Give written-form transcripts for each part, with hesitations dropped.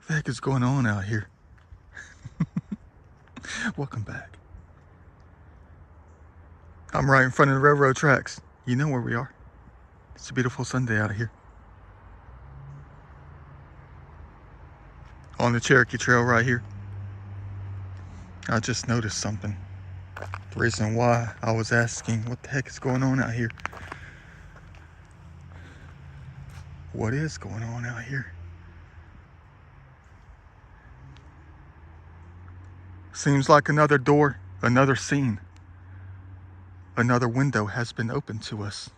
the heck is going on out here? Welcome back. I'm right in front of the railroad tracks. You know where we are. It's a beautiful Sunday out here. On the Cherokee Trail right here. I just noticed something. The reason why I was asking what the heck is going on out here. What is going on out here? Seems like another door, another scene, another window has been opened to us.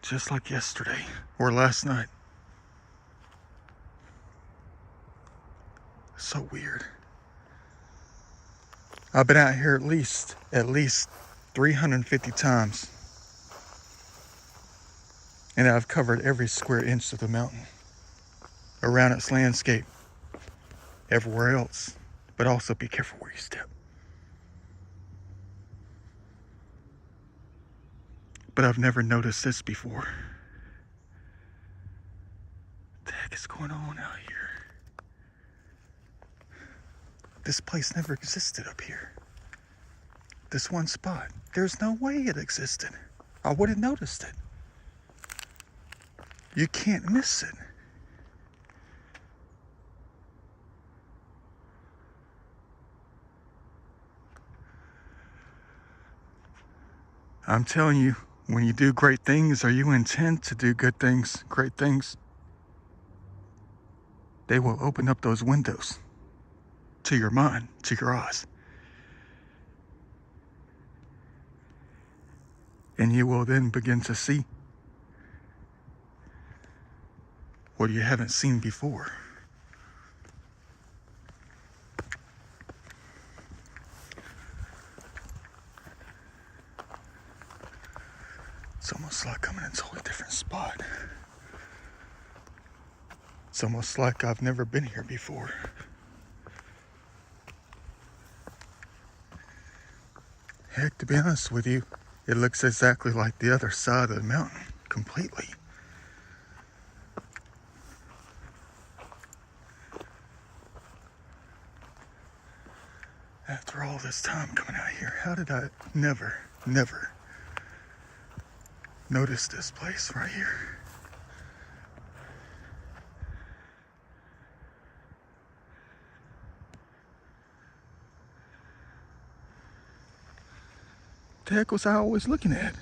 Just like yesterday or last night. So weird. I've been out here at least 350 times. And I've covered every square inch of the mountain. Around its landscape. Everywhere else. But also be careful where you step. But I've never noticed this before. What the heck is going on out here? This place never existed up here. This one spot. There's no way it existed. I would have noticed it. You can't miss it. I'm telling you, when you do great things or you intend to do good things, great things, they will open up those windows to your mind, to your eyes. And you will then begin to see what you haven't seen before. It's almost like I'm in a totally different spot. It's almost like I've never been here before. Heck, to be honest with you, it looks exactly like the other side of the mountain, completely. After all this time coming out here, how did I never notice this place right here? The heck was I always looking at?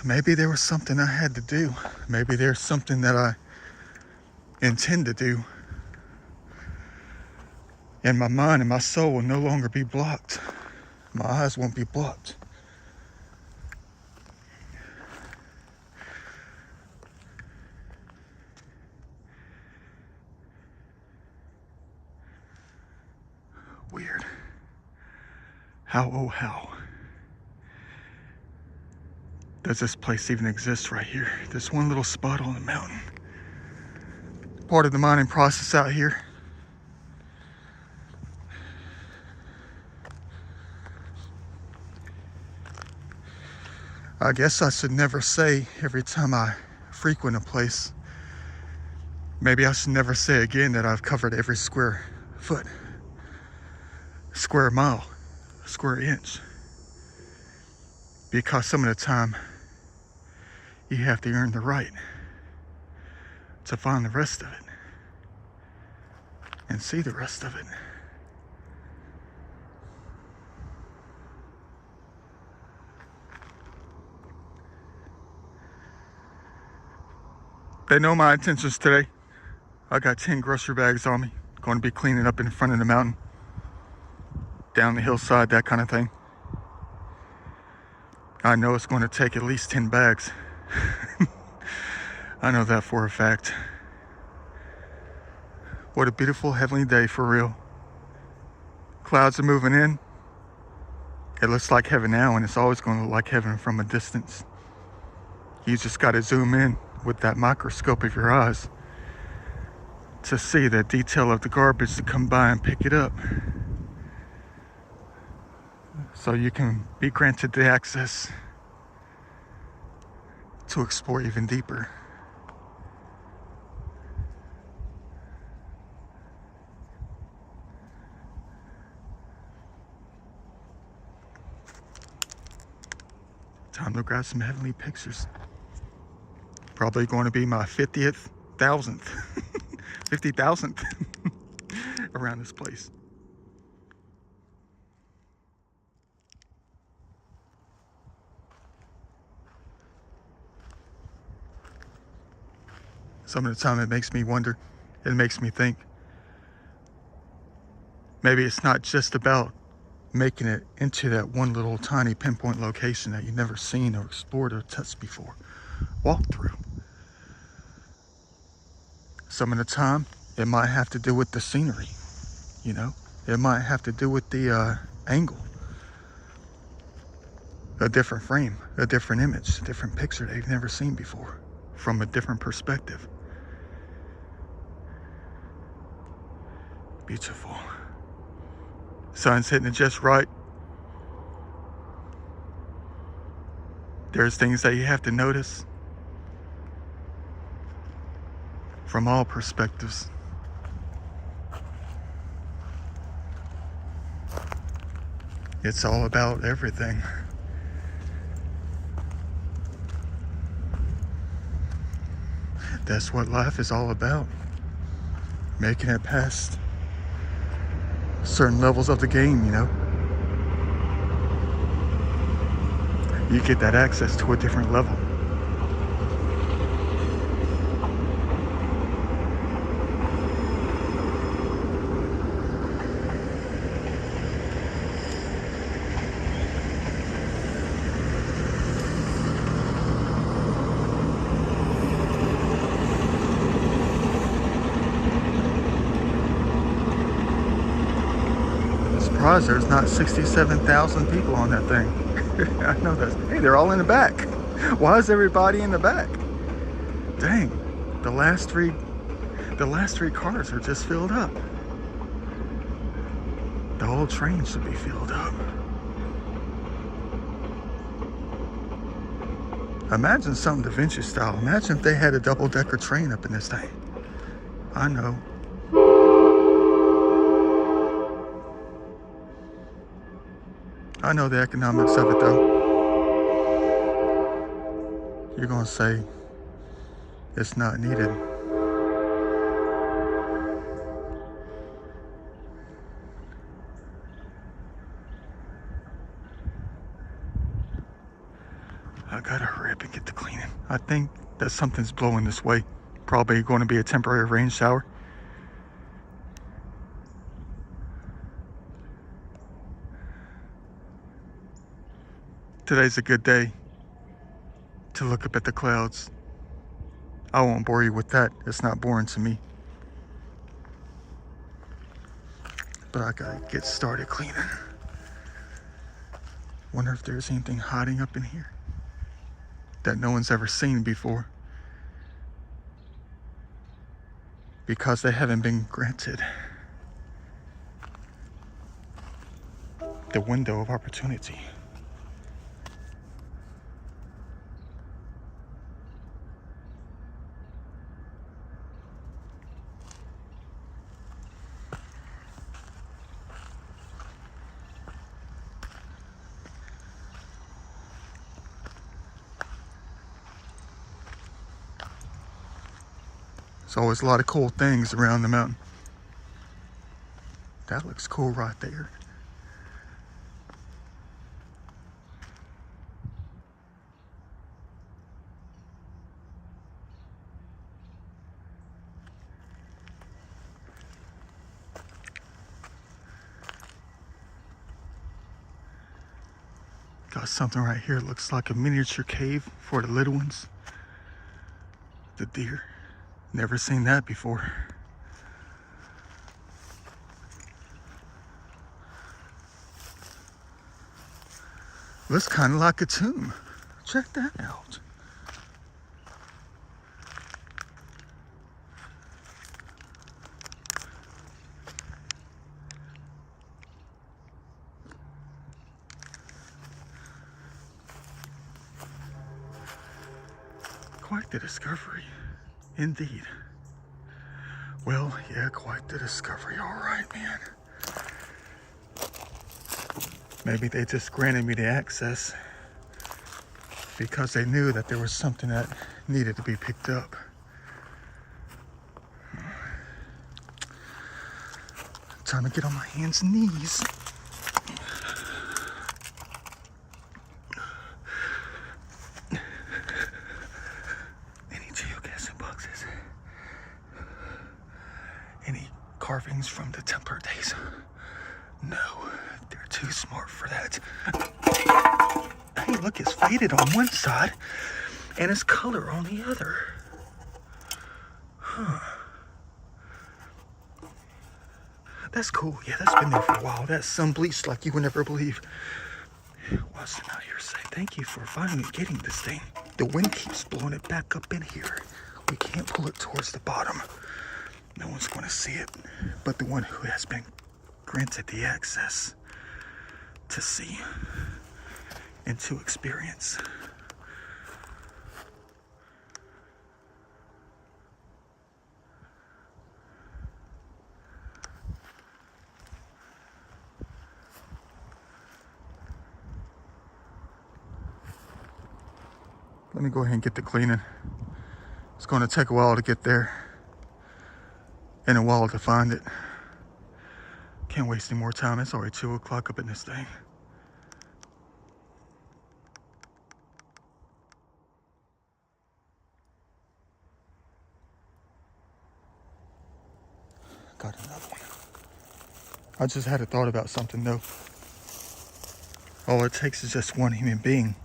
Maybe there was something I had to do. Maybe there's something that I intend to do. And my mind and my soul will no longer be blocked. My eyes won't be blocked. Weird. How does this place even exist right here? This one little spot on the mountain. Part of the mining process out here. I guess I should never say every time I frequent a place. Maybe I should never say again that I've covered every square foot, square mile, square inch. Because some of the time, you have to earn the right to find the rest of it and see the rest of it. They know my intentions today. I got 10 grocery bags on me. Going to be cleaning up in front of the mountain, down the hillside, that kind of thing. I know it's going to take at least 10 bags. I know that for a fact. What a beautiful heavenly day for real. Clouds are moving in. It looks like heaven now, and it's always going to look like heaven from a distance. You just got to zoom in with that microscope of your eyes to see the detail of the garbage to come by and pick it up. so you can be granted the access to explore even deeper. Time to grab some heavenly pictures. Probably going to be my 50th, 50,000th around this place. Some of the time it makes me wonder, it makes me think, maybe it's not just about making it into that one little tiny pinpoint location that you've never seen or explored or touched before, walked through. Some of the time it might have to do with the scenery, you know? It might have to do with the angle, a different frame, a different image, a different picture they've never seen before from a different perspective. Beautiful. Sun's hitting it just right. There's things that you have to notice from all perspectives. It's all about everything. That's what life is all about. Making it past certain levels of the game, you know. You get that access to a different level. Surprised there's not 67,000 people on that thing. I know that. Hey, they're all in the back. Why is everybody in the back? Dang, the last three cars are just filled up. The whole train should be filled up. Imagine something Da Vinci style. Imagine if they had a double-decker train up in this thing. I know. I know the economics of it though. You're gonna say it's not needed. I gotta hurry up and get to cleaning. I think that something's blowing this way. Probably going to be a temporary rain shower. Today's a good day to look up at the clouds. I won't bore you with that. It's not boring to me. But I gotta get started cleaning. Wonder if there's anything hiding up in here that no one's ever seen before, because they haven't been granted the window of opportunity. There's always a lot of cool things around the mountain. That looks cool right there. Got something right here. Looks like a miniature cave for the little ones. The deer. Never seen that before. Looks kind of like a tomb. Check that out. Quite the discovery, indeed. Well, yeah, quite the discovery. All right, man. Maybe they just granted me the access because they knew that there was something that needed to be picked up. Time to get on my hands and knees. Any geocaching boxes? Any carvings from the Templar days? No, they're too smart for that. Hey, look, it's faded on one side and it's color on the other. Huh. That's cool. Yeah, that's been there for a while. That's sun bleached like you would never believe. Watson out here say, thank you for finally getting this thing. The wind keeps blowing it back up in here. We can't pull it towards the bottom. No one's going to see it, but the one who has been granted the access to see and to experience. Let me go ahead and get to cleaning. It's going to take a while to get there and a while to find it. Can't waste any more time. It's already 2 o'clock up in this thing. Got another one. I just had a thought about something though. All it takes is just one human being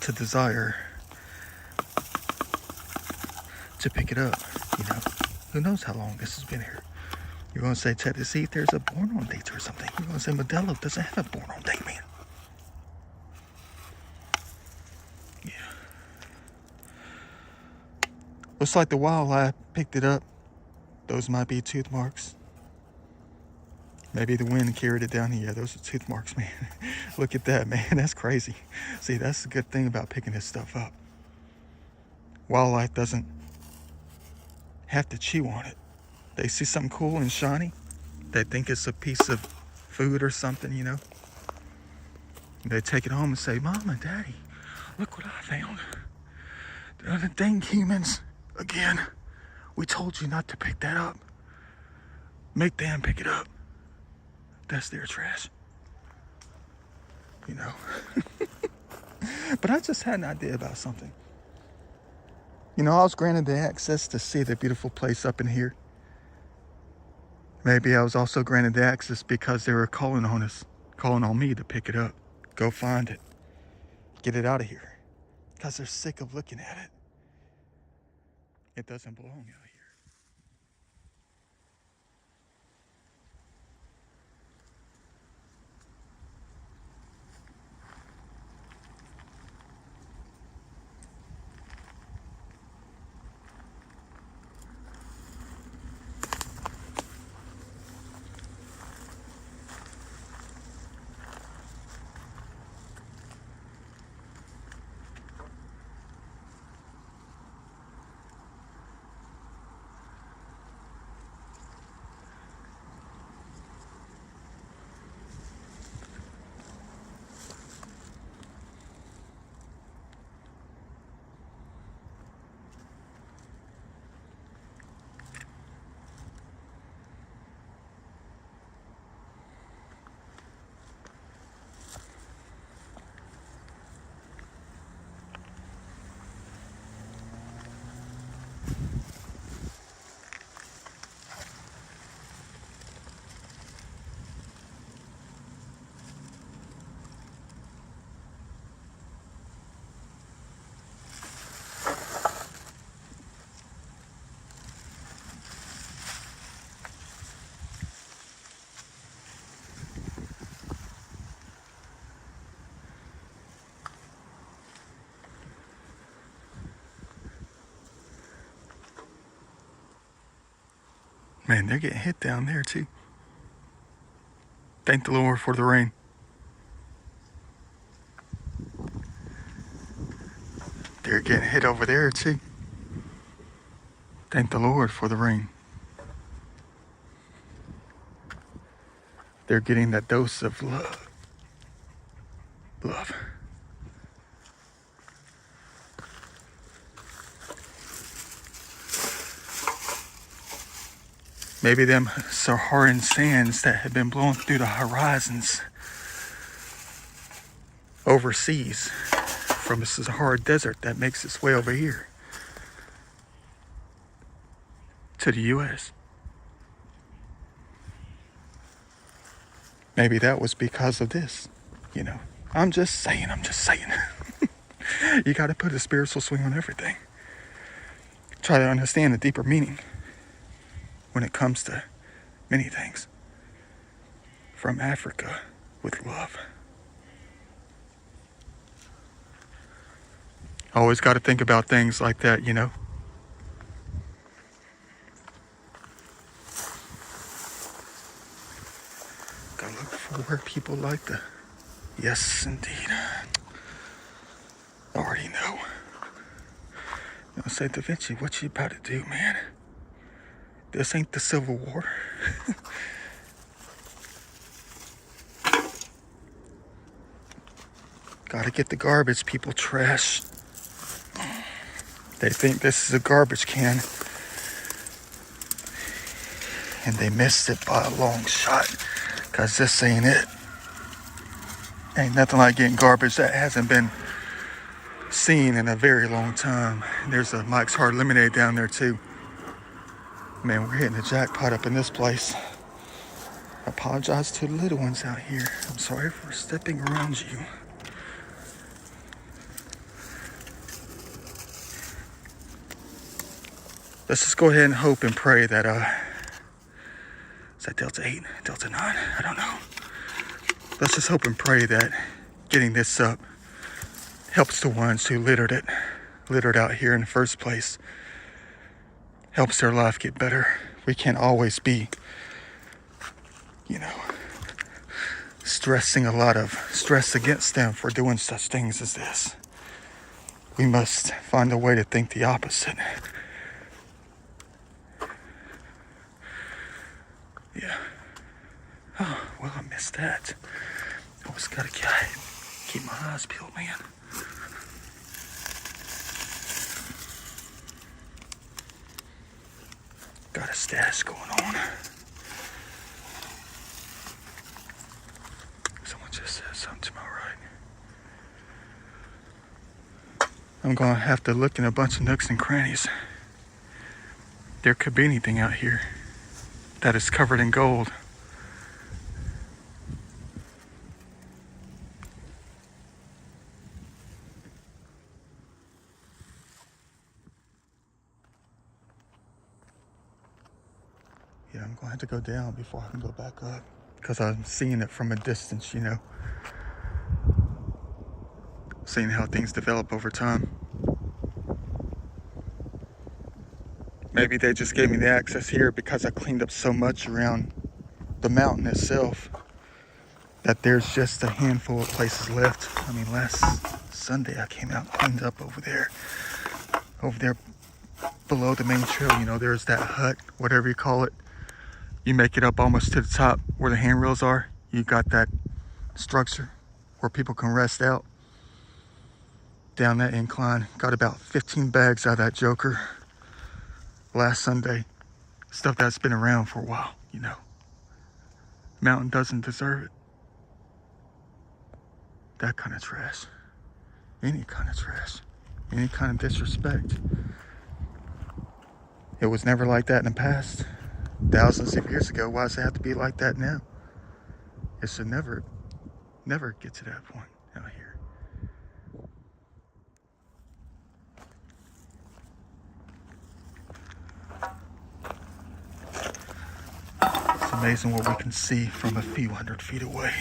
to desire to pick it up, you know. Who knows how long this has been here. You're going to say, check to see if there's a born on date or something. You're going to say, Modelo doesn't have a born on date, man. Yeah. Looks like the wildlife picked it up. Those might be tooth marks. Maybe the wind carried it down here. Yeah, those are tooth marks, man. Look at that, man. That's crazy. See, that's the good thing about picking this stuff up. Wildlife doesn't have to chew on it. They see something cool and shiny. They think it's a piece of food or something, you know. They take it home and say, Mom and Daddy, look what I found. They're the dang humans again. We told you not to pick that up. Make them pick it up. That's their trash. You know. But I just had an idea about something. You know, I was granted the access to see the beautiful place up in here. Maybe I was also granted the access because they were calling on us, calling on me to pick it up. Go find it. Get it out of here. Because they're sick of looking at it. It doesn't belong out here. Man, they're getting hit down there too. Thank the Lord for the rain. They're getting hit over there too. Thank the Lord for the rain. They're getting that dose of love. Love. Maybe them Saharan sands that have been blown through the horizons overseas from the Sahara Desert that makes its way over here to the U.S. Maybe that was because of this, you know. I'm just saying. You got to put a spiritual swing on everything. Try to understand the deeper meaning when it comes to many things. From Africa with love. Always got to think about things like that, you know. Gotta look for where people like to. Yes, indeed. I already know. I say, Da Vinci, what you about to do, man? This ain't the Civil War. Gotta get the garbage, people. Trash. They think this is a garbage can. And they missed it by a long shot. Cause this ain't it. Ain't nothing like getting garbage that hasn't been seen in a very long time. There's a Mike's Hard Lemonade down there too. Man, we're hitting the jackpot up in this place. I apologize to the little ones out here. I'm sorry for stepping around you. Let's just go ahead and hope and pray that, is that Delta 8, Delta 9? I don't know. Let's just hope and pray that getting this up helps the ones who littered out here in the first place. Helps their life get better. We can't always be, you know, stressing a lot of stress against them for doing such things as this. We must find a way to think the opposite. Yeah. Oh, well, I missed that. Always gotta keep my eyes peeled, man. Got a stash going on. Someone just said something to my right. I'm gonna have to look in a bunch of nooks and crannies. There could be anything out here that is covered in gold. Yeah, I'm gonna have to go down before I can go back up because I'm seeing it from a distance, you know. Seeing how things develop over time. Maybe they just gave me the access here because I cleaned up so much around the mountain itself that there's just a handful of places left. I mean, last Sunday I came out and cleaned up over there below the main trail, you know, there's that hut, whatever you call it. You make it up almost to the top where the handrails are. You got that structure where people can rest out down that incline. Got about 15 bags out of that joker last Sunday. Stuff that's been around for a while, you know. Mountain doesn't deserve it. That kind of trash. Any kind of trash. Any kind of disrespect. It was never like that in the past. Thousands of years ago. Why does it have to be like that now? It should never get to that point out here. It's amazing what we can see from a few hundred feet away.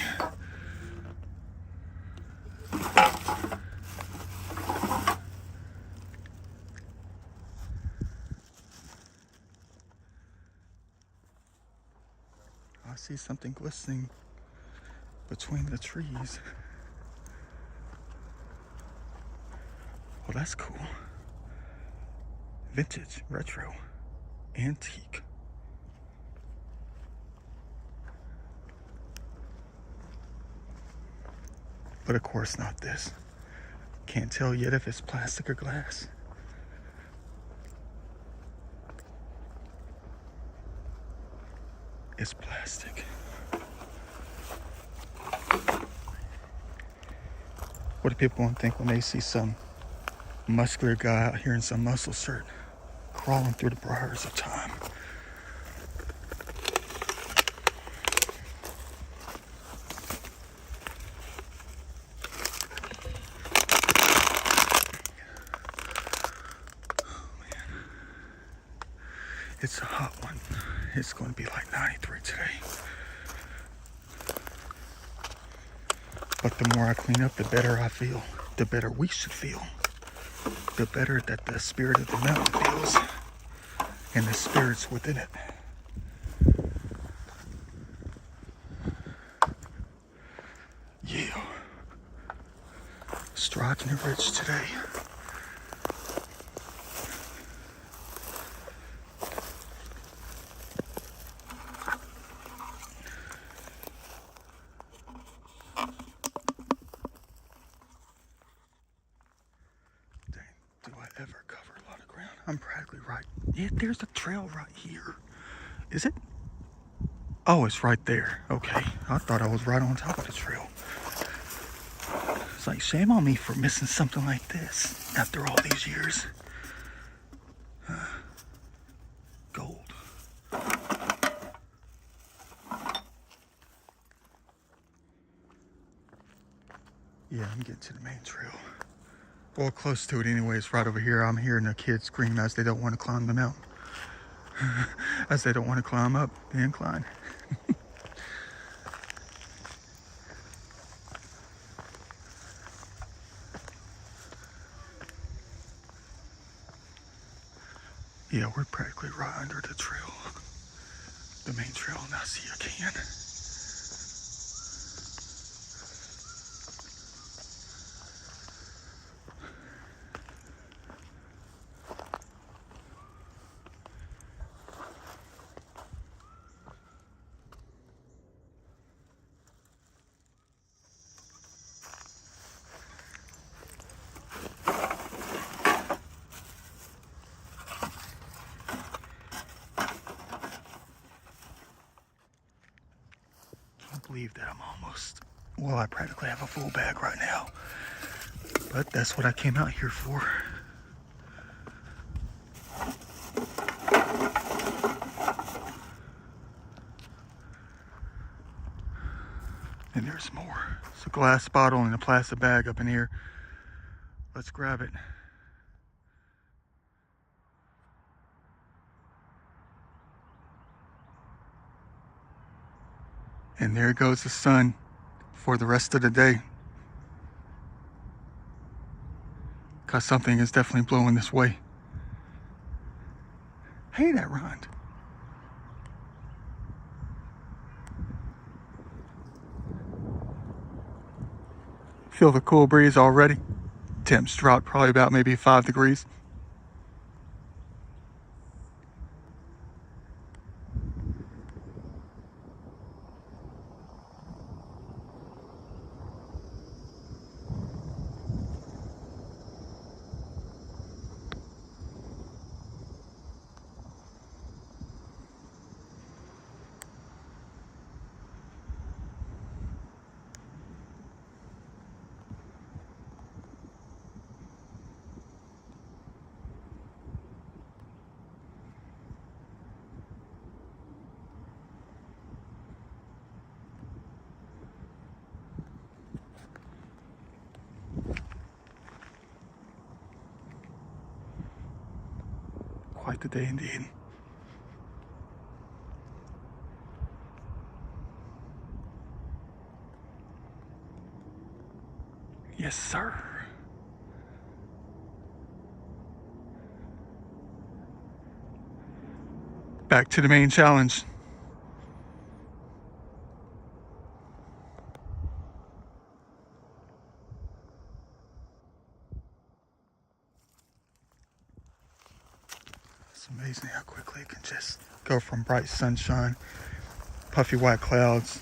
I see something glistening between the trees. Well, that's cool. Vintage, retro, antique. But of course not this. Can't tell yet if it's plastic or glass. It's plastic. What do people want to think when they see some muscular guy out here in some muscle shirt crawling through the briars of time? It's a hot one. It's going to be like 93 today. But the more I clean up, the better I feel. The better we should feel. The better that the spirit of the mountain feels. And the spirits within it. Yeah. Striking the ridge today. Do I ever cover a lot of ground? I'm practically right. Yeah, there's a trail right here. Is it? Oh, it's right there. Okay. I thought I was right on top of the trail. It's like, shame on me for missing something like this after all these years. Gold. Yeah, I'm getting to the main trail. Well, close to it anyways, right over here. I'm hearing the kids scream as they don't want to climb the mountain. As they don't want to climb up the incline. Yeah, we're practically right under the trail. The main trail, and I see a can. Can't believe that I'm almost, well, I practically have a full bag right now. But that's what I came out here for. And there's more. It's a glass bottle and a plastic bag up in here. Let's grab it. And there goes the sun for the rest of the day. Because something is definitely blowing this way. Hey, that rhymed. Feel the cool breeze already. Temps dropped probably about maybe 5 degrees. Quite the day indeed. Yes, sir. Back to the main challenge. It's amazing how quickly it can just go from bright sunshine, puffy white clouds,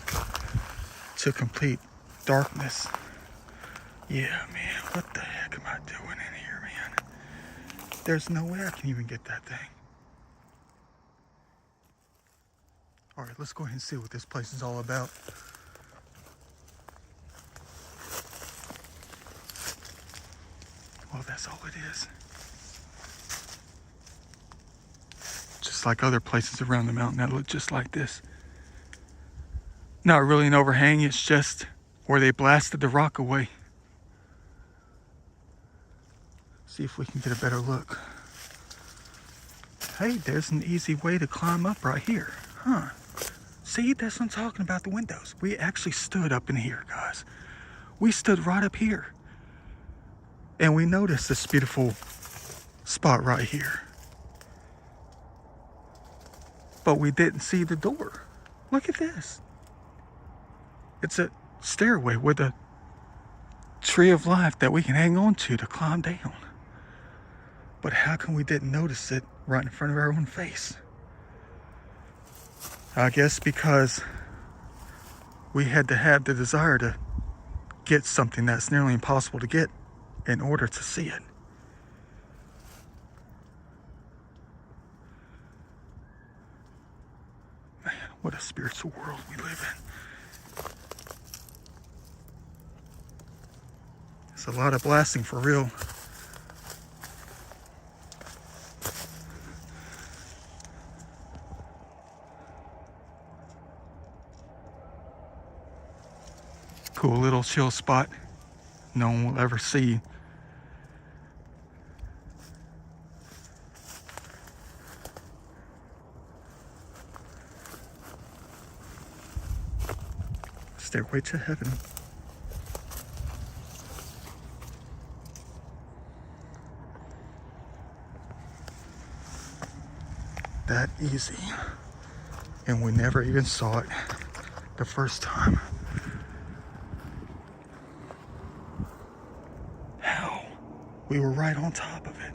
to complete darkness. Yeah, man, what the heck am I doing in here, man? There's no way I can even get that thing. All right, let's go ahead and see what this place is all about. Well, that's all it is. Just like other places around the mountain that look just like this. Not really an overhang, it's just where they blasted the rock away. See if we can get a better look. Hey, there's an easy way to climb up right here. Huh. See, that's what I'm talking about, the windows. We actually stood up in here, guys. We stood right up here. And we noticed this beautiful spot right here. But we didn't see the door. Look at this. It's a stairway with a tree of life that we can hang on to climb down. But how come we didn't notice it right in front of our own face? I guess because we had to have the desire to get something that's nearly impossible to get in order to see it. Man, what a spiritual world we live in. It's a lot of blasting for real. Cool little chill spot no one will ever see. Stairway to heaven. That easy. And we never even saw it the first time. How? We were right on top of it.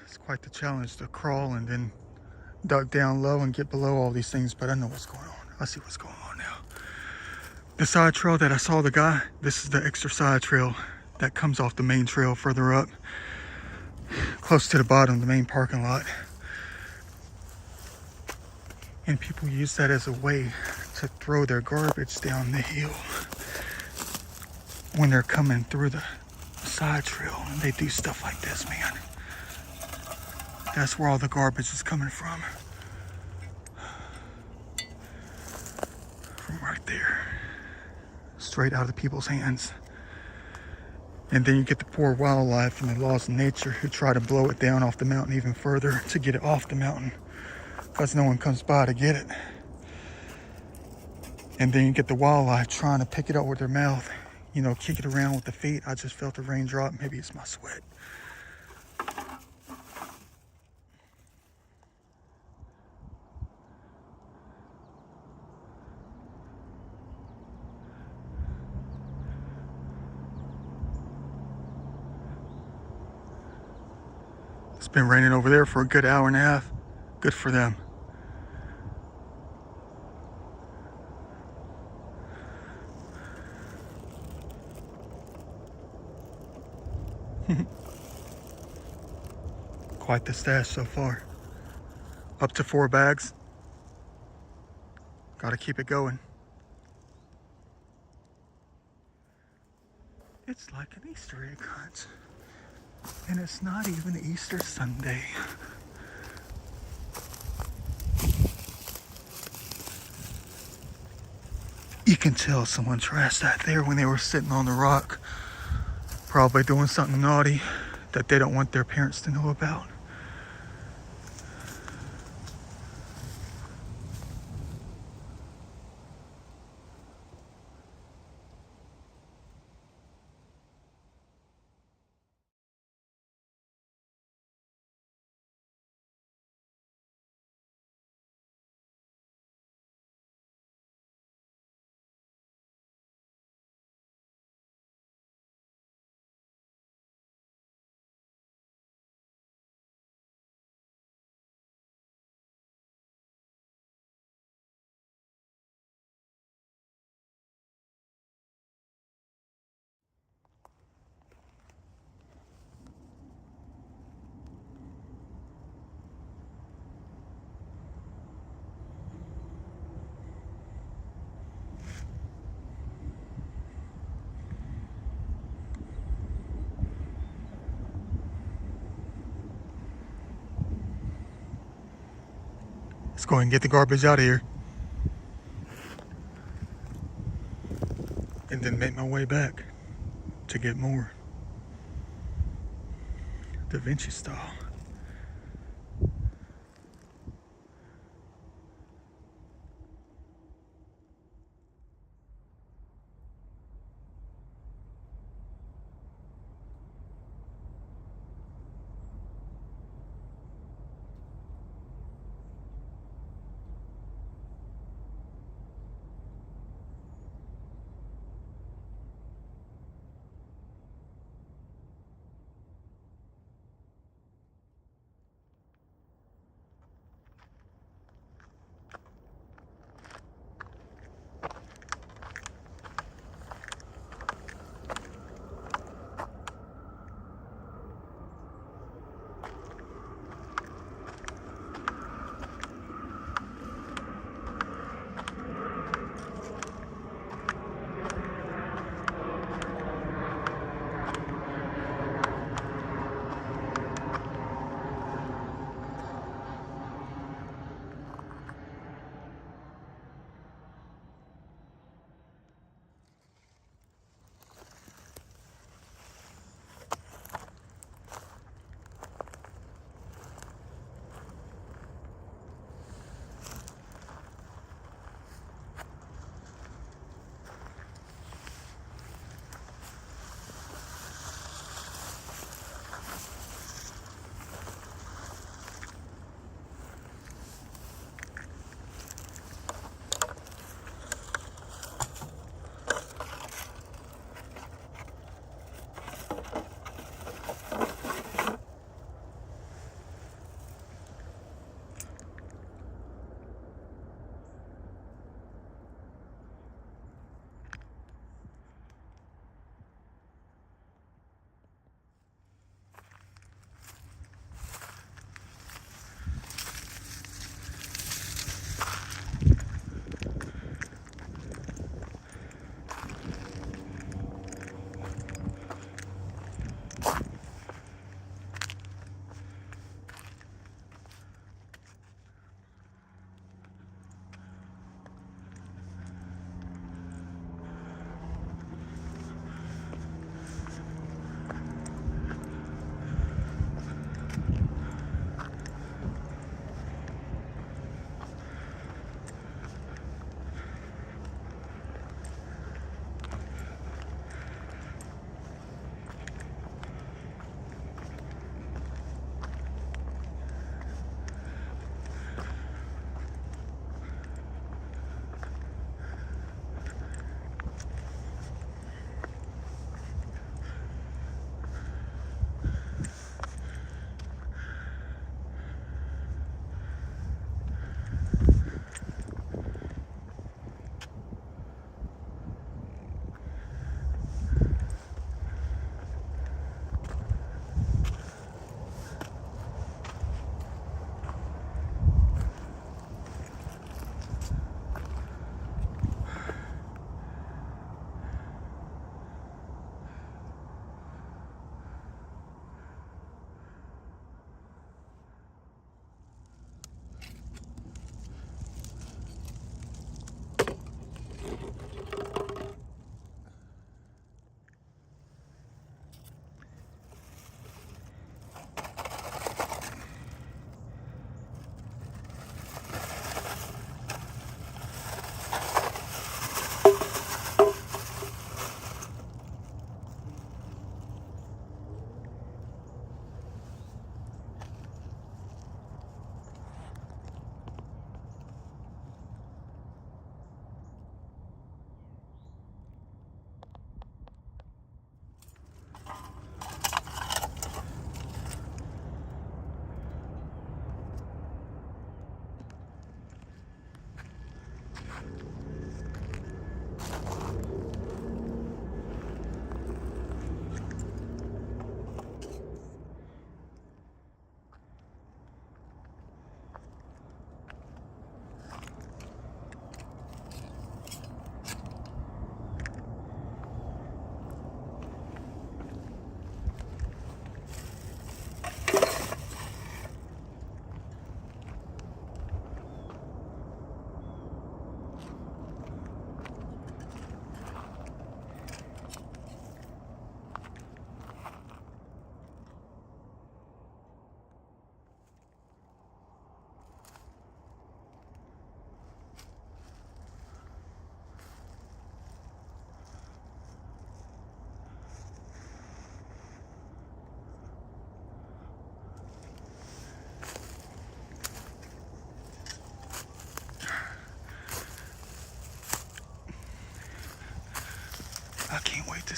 It's quite the challenge to crawl and then duck down low and get below all these things, but I know what's going on. I see what's going on now. The side trail that I saw the guy, this is the extra side trail that comes off the main trail further up, close to the bottom of the main parking lot. And people use that as a way to throw their garbage down the hill when they're coming through the side trail, and they do stuff like this, man. That's where all the garbage is coming from. From right there. Straight out of the people's hands. And then you get the poor wildlife and the laws of nature who try to blow it down off the mountain even further to get it off the mountain, because no one comes by to get it. And then you get the wildlife trying to pick it up with their mouth, you know, kick it around with the feet. I just felt a raindrop. Maybe it's my sweat. It's been raining over there for a good hour and a half. Good for them. Quite the stash so far. Up to 4 bags. Gotta keep it going. It's like an Easter egg hunt. And it's not even Easter Sunday. You can tell someone trashed that there when they were sitting on the rock, probably doing something naughty that they don't want their parents to know about. Let's go ahead and get the garbage out of here. And then make my way back to get more. Da Vinci style.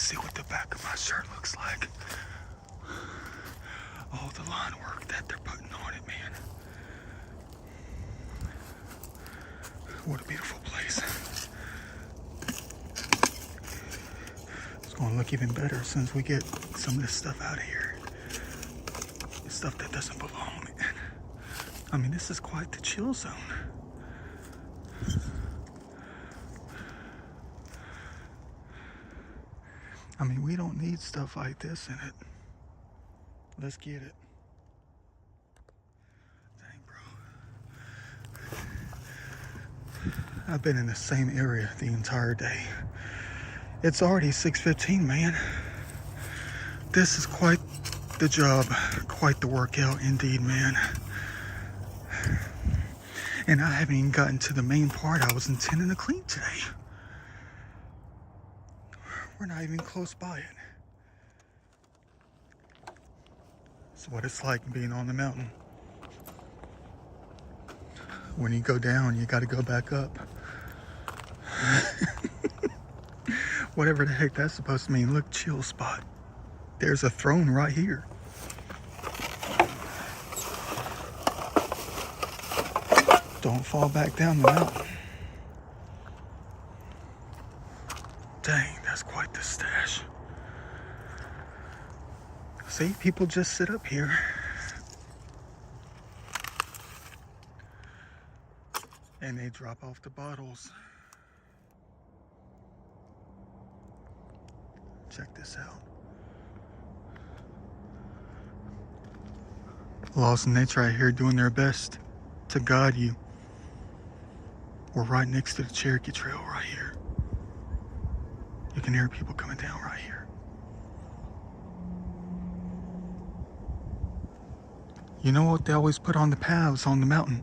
see what the back of my shirt looks like. All the line work that they're putting on it, man. What a beautiful place. It's going to look even better as soon as we get some of this stuff out of here. Stuff that doesn't belong. I mean, this is quite the chill zone. I mean, we don't need stuff like this in it. Let's get it. Dang, bro. I've been in the same area the entire day. It's already 6:15, man. This is quite the job, quite the workout indeed, man. And I haven't even gotten to the main part I was intending to clean today. We're not even close by it. It's what it's like being on the mountain. When you go down, you gotta go back up. Whatever the heck that's supposed to mean. Look, chill spot. There's a throne right here. Don't fall back down the mountain. Dang, that's quite the stash. See, people just sit up here. And they drop off the bottles. Check this out. Laws of nature right here doing their best to guide you. We're right next to the Cherokee Trail right here. You can hear people coming down right here. You know what they always put on the paths on the mountain?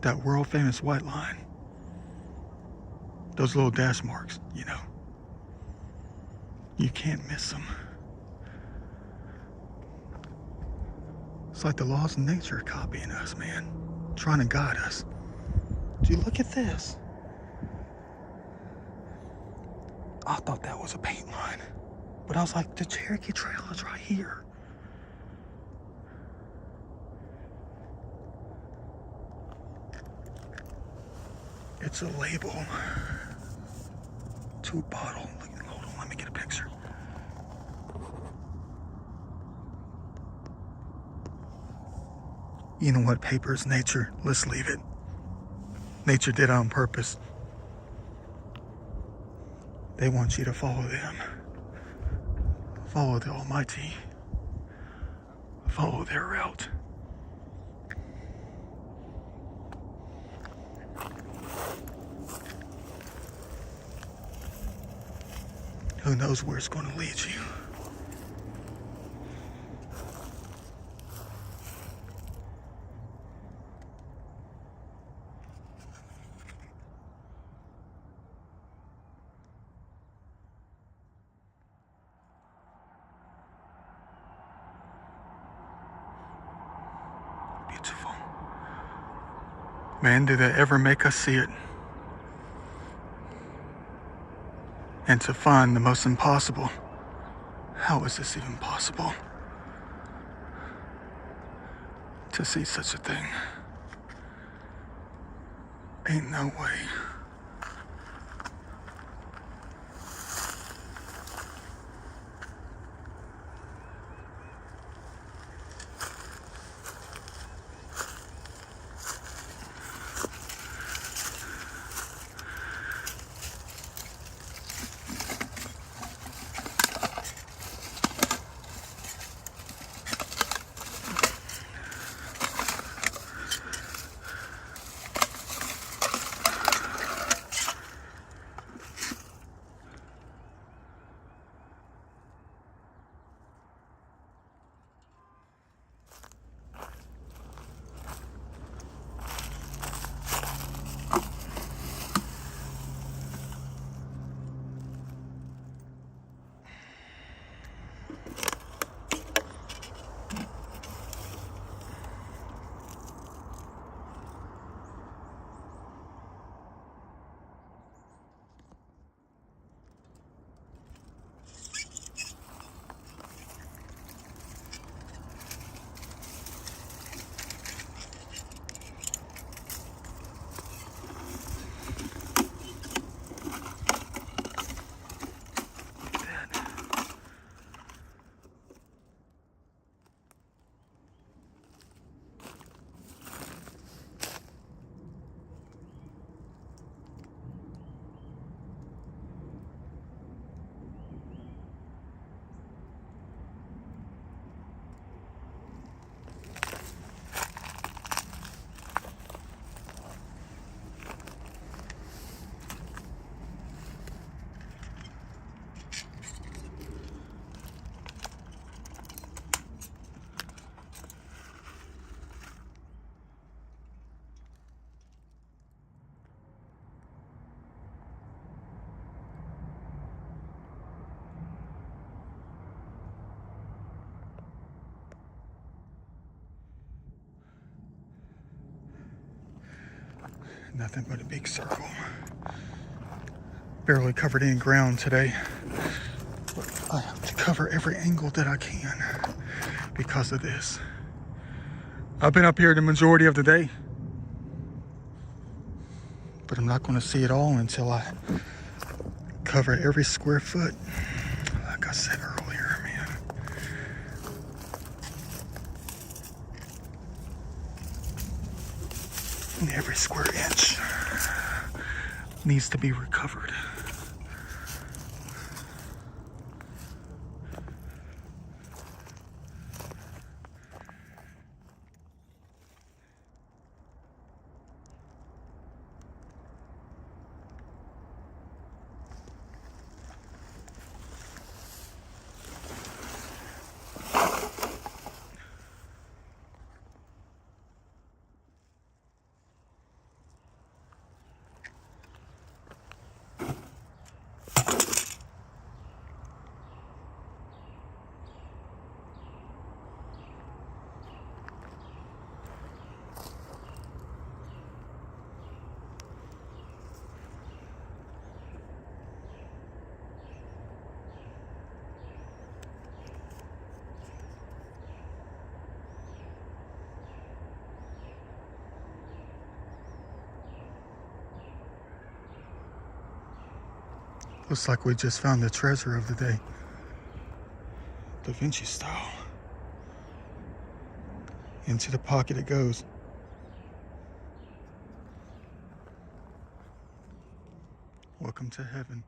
That world famous white line. Those little dash marks, you know. You can't miss them. It's like the laws of nature copying us, man. Trying to guide us. Dude, look at this. I thought that was a paint line. But I was like, the Cherokee Trail is right here. It's a label. To a bottle. Hold on, let me get a picture. You know what? Paper is nature. Let's leave it. Nature did it on purpose. They want you to follow them. Follow the Almighty. Follow their route. Who knows where it's going to lead you? Beautiful. Man, did they ever make us see it? And to find the most impossible. How is this even possible? To see such a thing. Ain't no way. Nothing but a big circle. Barely covered any ground today. I have to cover every angle that I can because of this. I've been up here the majority of the day, but I'm not going to see it all until I cover every square foot. Like I said earlier, man. And every square inch needs to be recovered. Looks like we just found the treasure of the day. Da Vinci style. Into the pocket it goes. Welcome to heaven.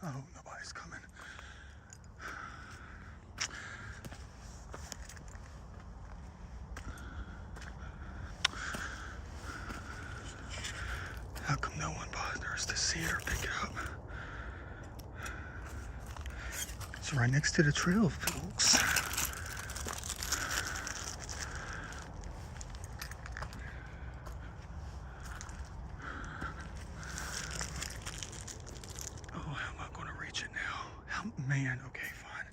Oh, nobody's coming. How come no one bothers to see it or pick it up? It's right next to the trail, folks. Oh, how am I going to reach it now? Man, okay, fine.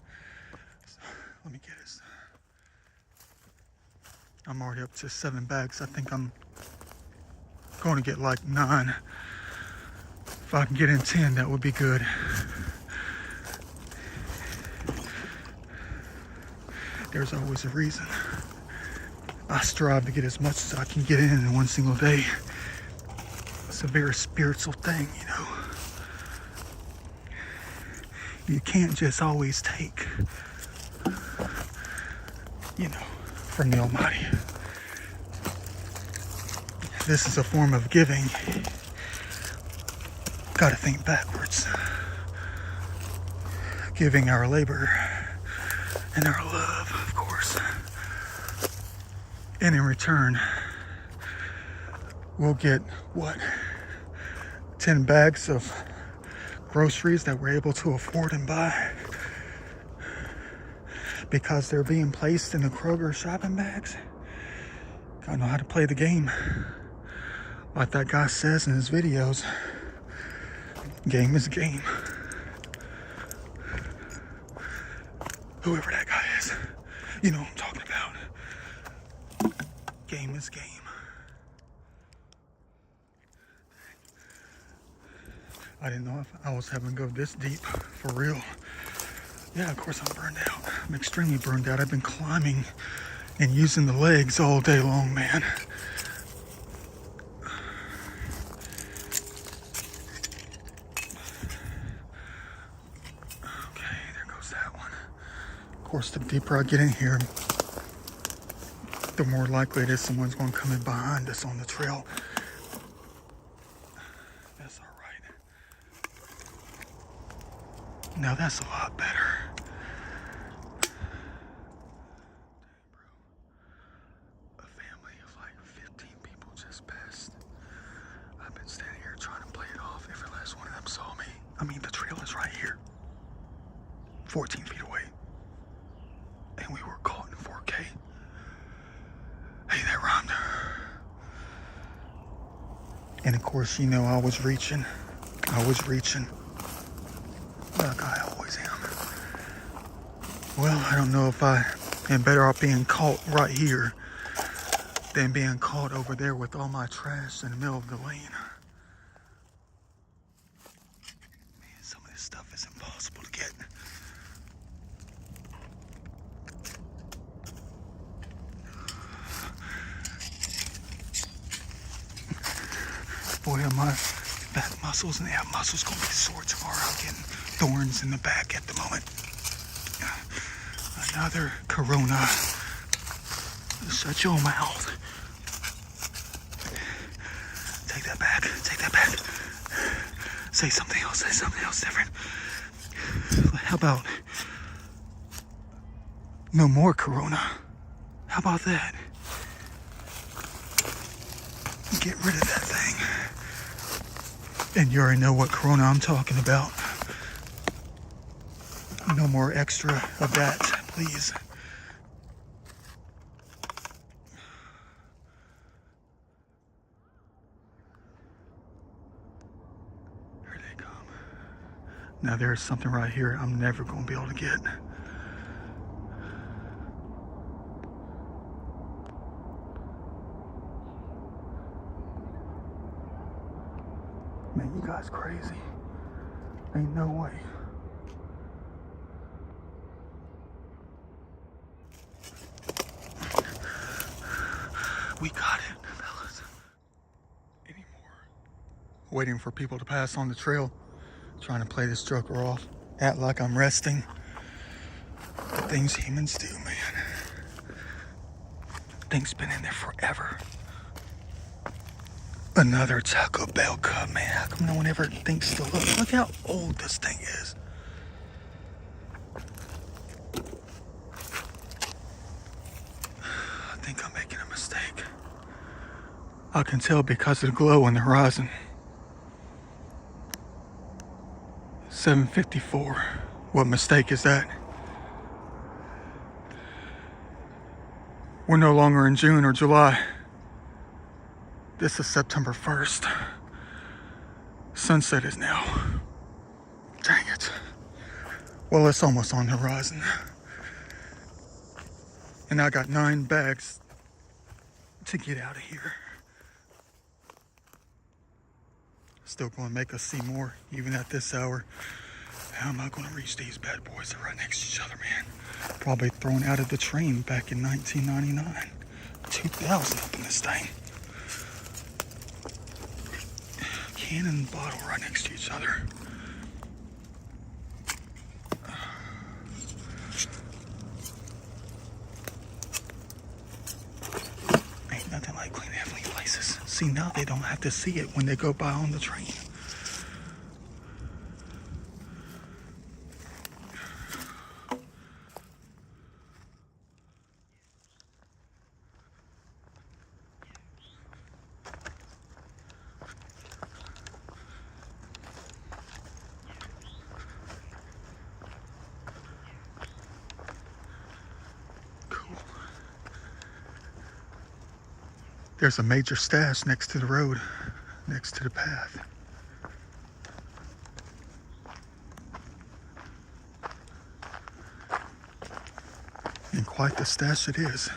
So, let me get it. I'm already up to 7 bags. I think I'm going to get like 9. If I can get in 10, that would be good. There's always a reason. I strive to get as much as I can get in one single day. It's a very spiritual thing, you know. You can't just always take, you know, from the Almighty. This is a form of giving. Gotta think backwards. Giving our labor and our love, of course. And in return, we'll get, what, 10 bags of groceries that we're able to afford and buy because they're being placed in the Kroger shopping bags. Gotta know how to play the game. Like that guy says in his videos, game is game. Whoever that guy is, you know what I'm talking about. Game is game. I didn't know if I was having to go this deep, for real. Yeah, of course I'm burned out. I'm extremely burned out. I've been climbing and using the legs all day long, man. Okay, there goes that one. Of course, the deeper I get in here, the more likely it is someone's going to come in behind us on the trail. That's all right. Now that's a lot better. A family of like 15 people just passed. I've been standing here trying to play it off. Every last one of them saw me. I mean, the trail is right here. 14 feet away. And we were caught in 4K. Hey, that rhymed. And of course, you know, I was reaching. Like I always am. Well, I don't know if I am better off being caught right here than being caught over there with all my trash in the middle of the lane. Man, some of this stuff is impossible to get. Boy, my back muscles and ab muscles gonna be sore tomorrow. I'm getting thorns in the back at the moment. Another Corona. Shut your mouth. Take that back. Take that back. Say something else. Say something else different. How about no more Corona? How about that? Get rid of that thing. And you already know what Corona I'm talking about. No more extra of that, please. Here they come. Now there's something right here I'm never going to be able to get. Man, you guys crazy. Ain't no way. We got it, fellas. Anymore. Waiting for people to pass on the trail. Trying to play this joker off. Act like I'm resting. The things humans do, man. Things been in there forever. Another Taco Bell cup, man. How come no one ever thinks to look? Look how old this thing is. I think I'm making a mistake. I can tell because of the glow on the horizon. 7:54. What mistake is that? We're no longer in June or July. This is September 1st. Sunset is now. Dang it. Well, it's almost on the horizon. And I got 9 bags to get out of here. Still going to make us see more, even at this hour. How am I going to reach these bad boys? They're right next to each other, man. Probably thrown out of the train back in 1999. 2000 up in this thing. Can and bottle right next to each other. Ain't nothing like clean heavenly places. See, now they don't have to see it when they go by on the train. There's a major stash next to the road, next to the path. And quite the stash it is.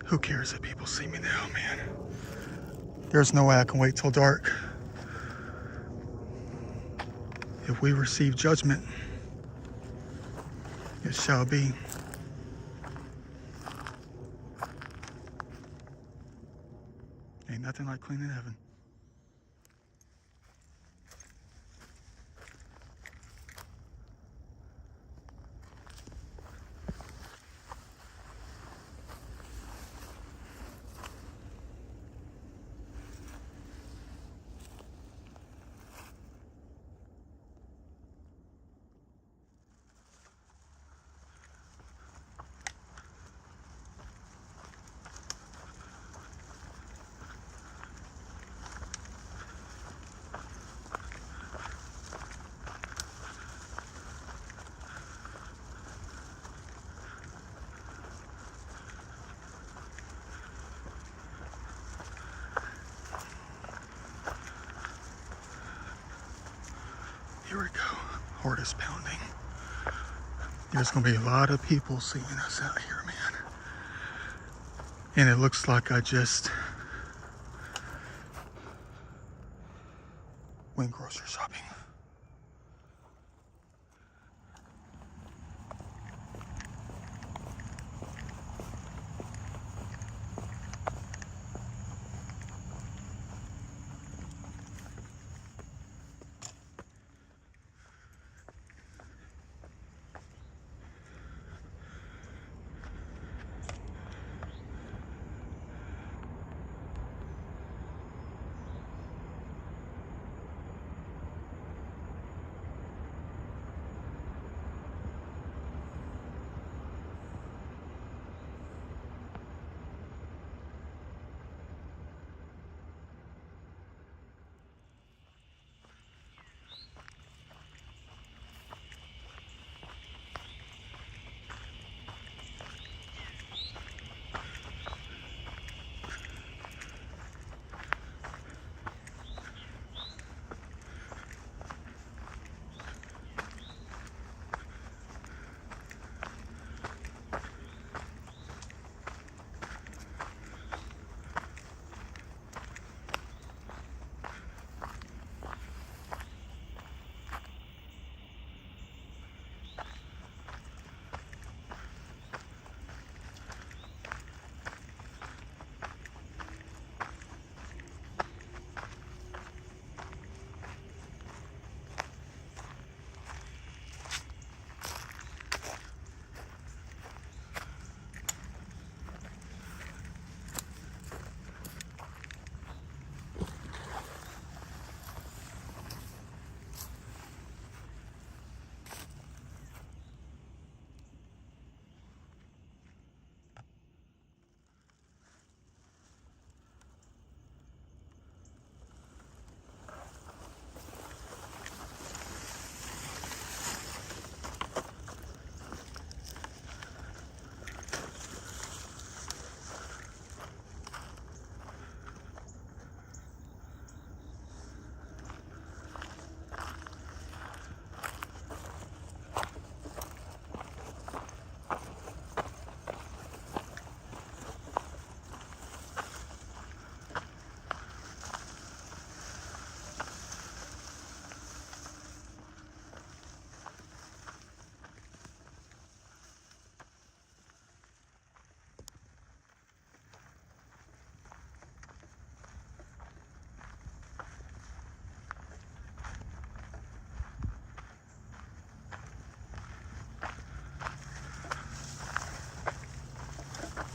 Who cares if people see me now, man? There's no way I can wait till dark. If we receive judgment, it shall be. Ain't nothing like cleaning heaven. Here we go. Heart is pounding. There's gonna be a lot of people seeing us out here, man. And it looks like I just went grocery shopping.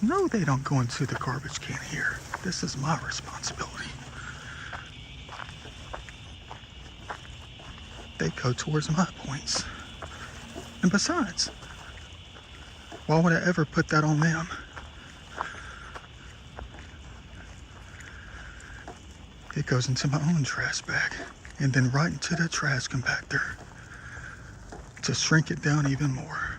No, they don't go into the garbage can here. This is my responsibility. They go towards my points. And besides, why would I ever put that on them? It goes into my own trash bag and then right into the trash compactor to shrink it down even more.